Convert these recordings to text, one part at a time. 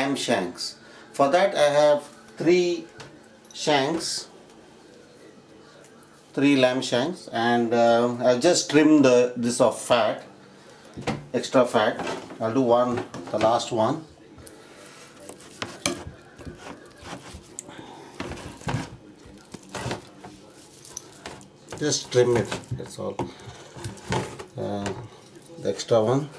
lamb shanks. For that I have three lamb shanks, and I just trimmed this of fat, extra fat. I'll do the last one. Just trim it, that's all. The extra one.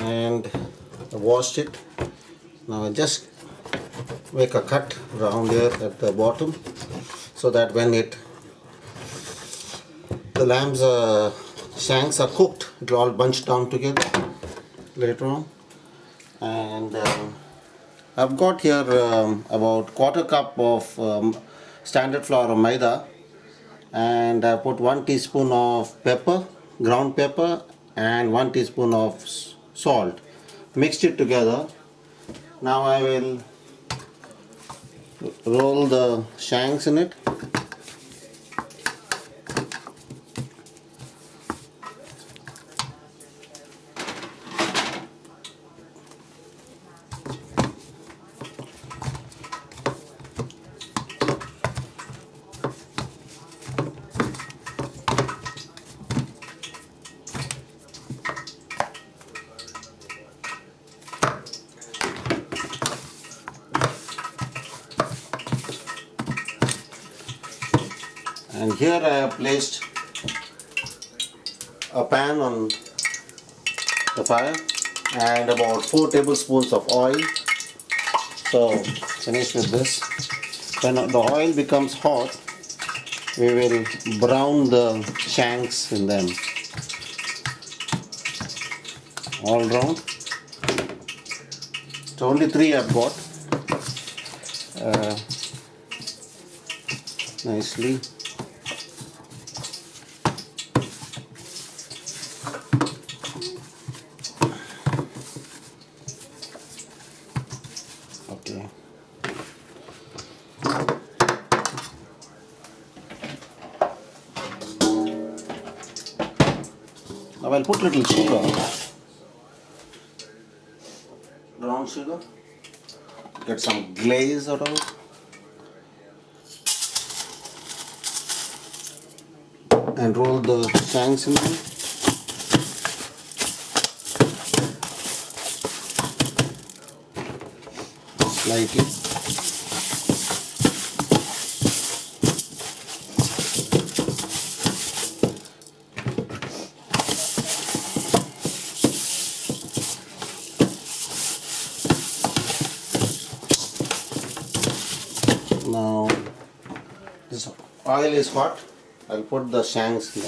And I washed it. Now I just make a cut around here at the bottom, so that when the lamb's shanks are cooked, it will all bunch down together later on. And I've got here about quarter cup of standard flour of maida, and I put 1 teaspoon of pepper, ground pepper, and 1 teaspoon of salt. Mixed it together. Now I will roll the shanks in it. And here I have placed a pan on the fire and about 4 tablespoons of oil. So finish with this. When the oil becomes hot, we will brown the shanks in them all round. So only 3 I've got. Nicely. Okay. Now I'll put little sugar, brown sugar, get some glaze out of it. And roll the shanks in there. Slightly. Now this oil is hot. I'll put the shanks in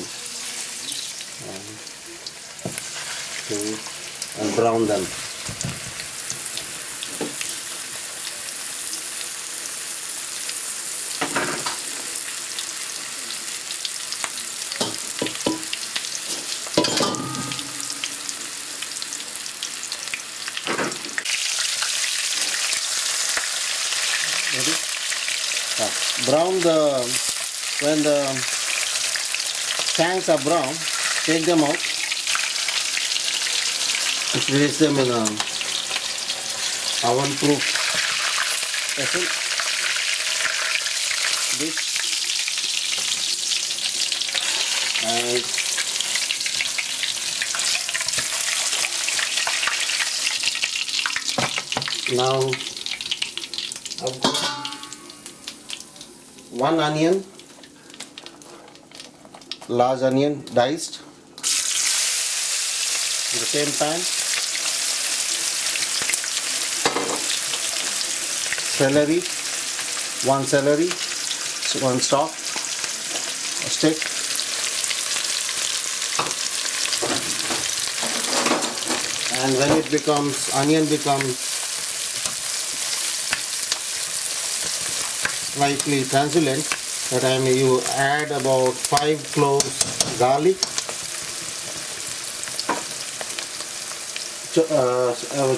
and brown them. Ready? Brown when the shanks are brown, take them out and place them in a oven-proof vessel, dish, and now I've got 1 onion, large onion diced in the same pan, celery, 1 celery, 1 stalk, a stick, and when it becomes, onion becomes slightly translucent, that time you add about 5 cloves garlic,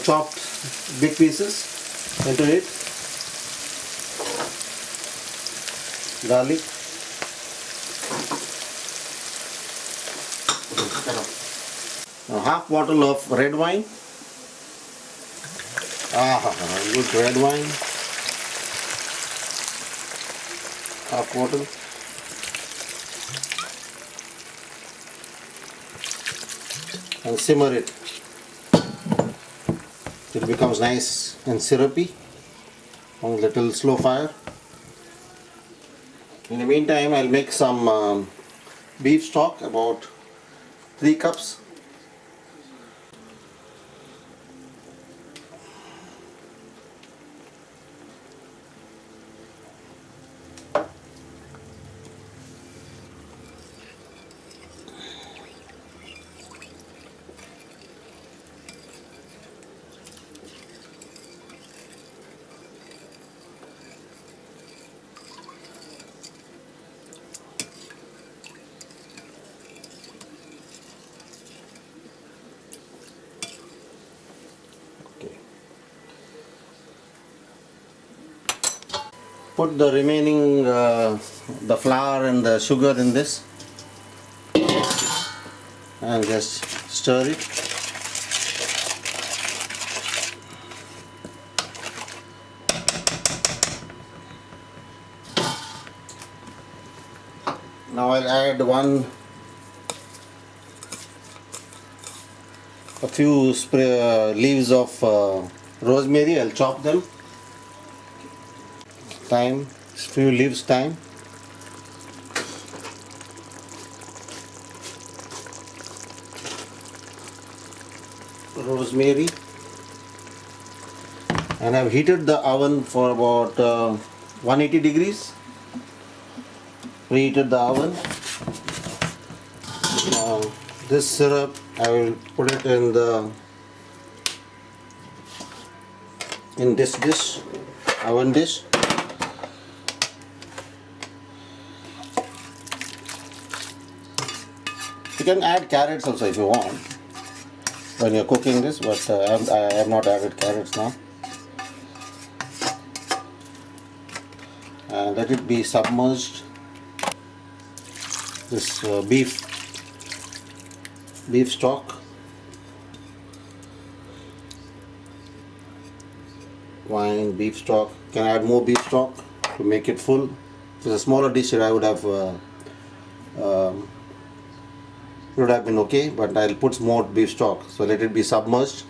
chopped big pieces into it, garlic, a half bottle of red wine, good red wine, half bottle, and simmer it till it becomes nice and syrupy on a little slow fire. In the meantime, I'll make some beef stock, about 3 cups. Put the remaining the flour and the sugar in this and just stir it. Now I'll add a few leaves of rosemary. I'll chop them. Thyme, few leaves thyme. Rosemary. And I've heated the oven for about 180 degrees. Preheated the oven. This syrup, I will put it in this dish, oven dish. You can add carrots also if you want when you're cooking this, but I have not added carrots now. And let it be submerged. This beef stock, wine, beef stock. Can add more beef stock to make it full. If it's a smaller dish, I would have been okay, but I'll put more beef stock. So let it be submerged.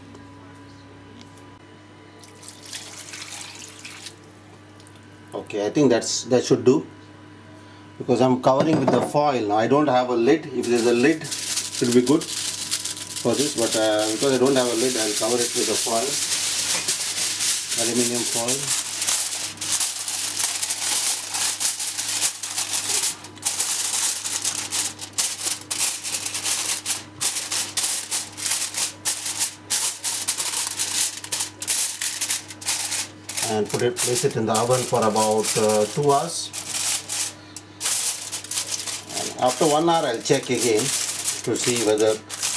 Okay, I think that should do, because I'm covering with the foil. Now I don't have a lid. If there's a lid, it should be good for this, but because I don't have a lid, I'll cover it with the foil, aluminium foil. And place it in the oven for about 2 hours. And after 1 hour, I'll check again to see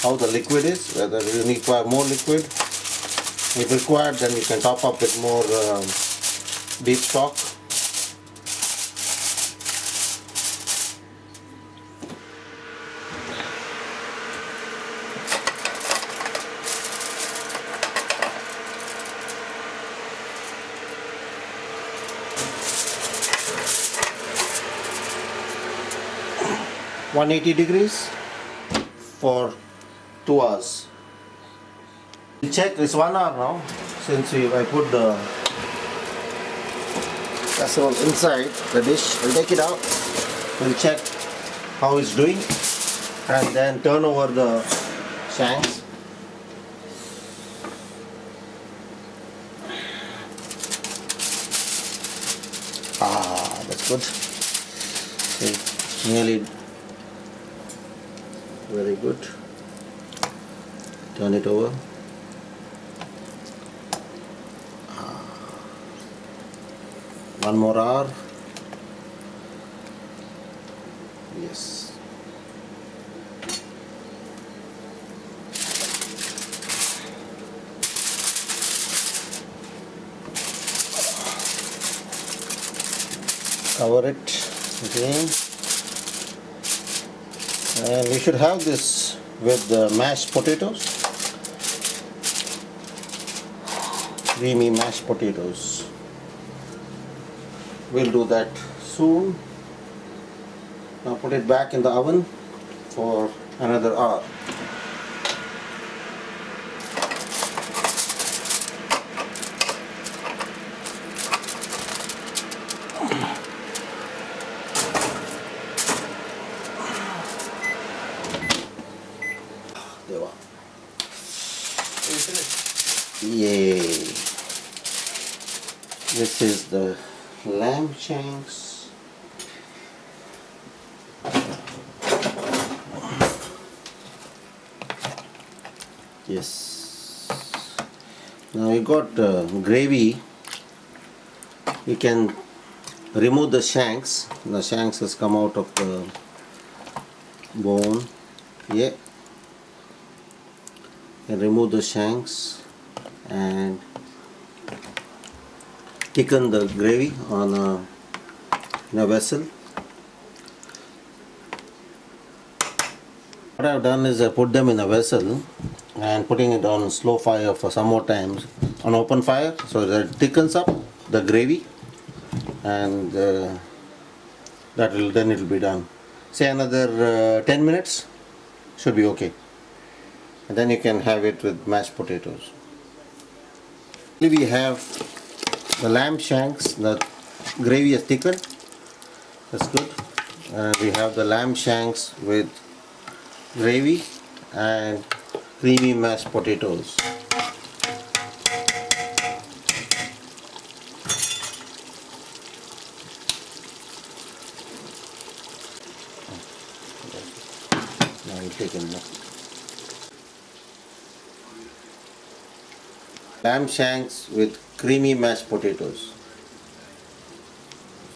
how the liquid is, whether you require more liquid. If required, then you can top up with more beef stock. (180 degrees) for 2 hours. We'll check. It's 1 hour now since I put the casserole inside the dish. We'll take it out. We'll check how it's doing and then turn over the shanks. That's good. See, nearly. Very good. Turn it over. 1 more hour. Yes. Cover it again. And we should have this with the mashed potatoes. Creamy mashed potatoes. We'll do that soon. Now put it back in the oven for another hour. Yay! This is the lamb shanks. Yes. Now we got gravy. You can remove the shanks. The shanks has come out of the bone. Yeah. And remove the shanks and thicken the gravy on in a vessel. What I have done is I put them in a vessel and putting it on slow fire for some more times on open fire so that it thickens up the gravy, and then it will be done. Say another 10 minutes should be okay. And then you can have it with mashed potatoes. We have the lamb shanks, the gravy is thickened, that's good. And we have the lamb shanks with gravy and creamy mashed potatoes. Now we'll take it now. Lamb shanks with creamy mashed potatoes.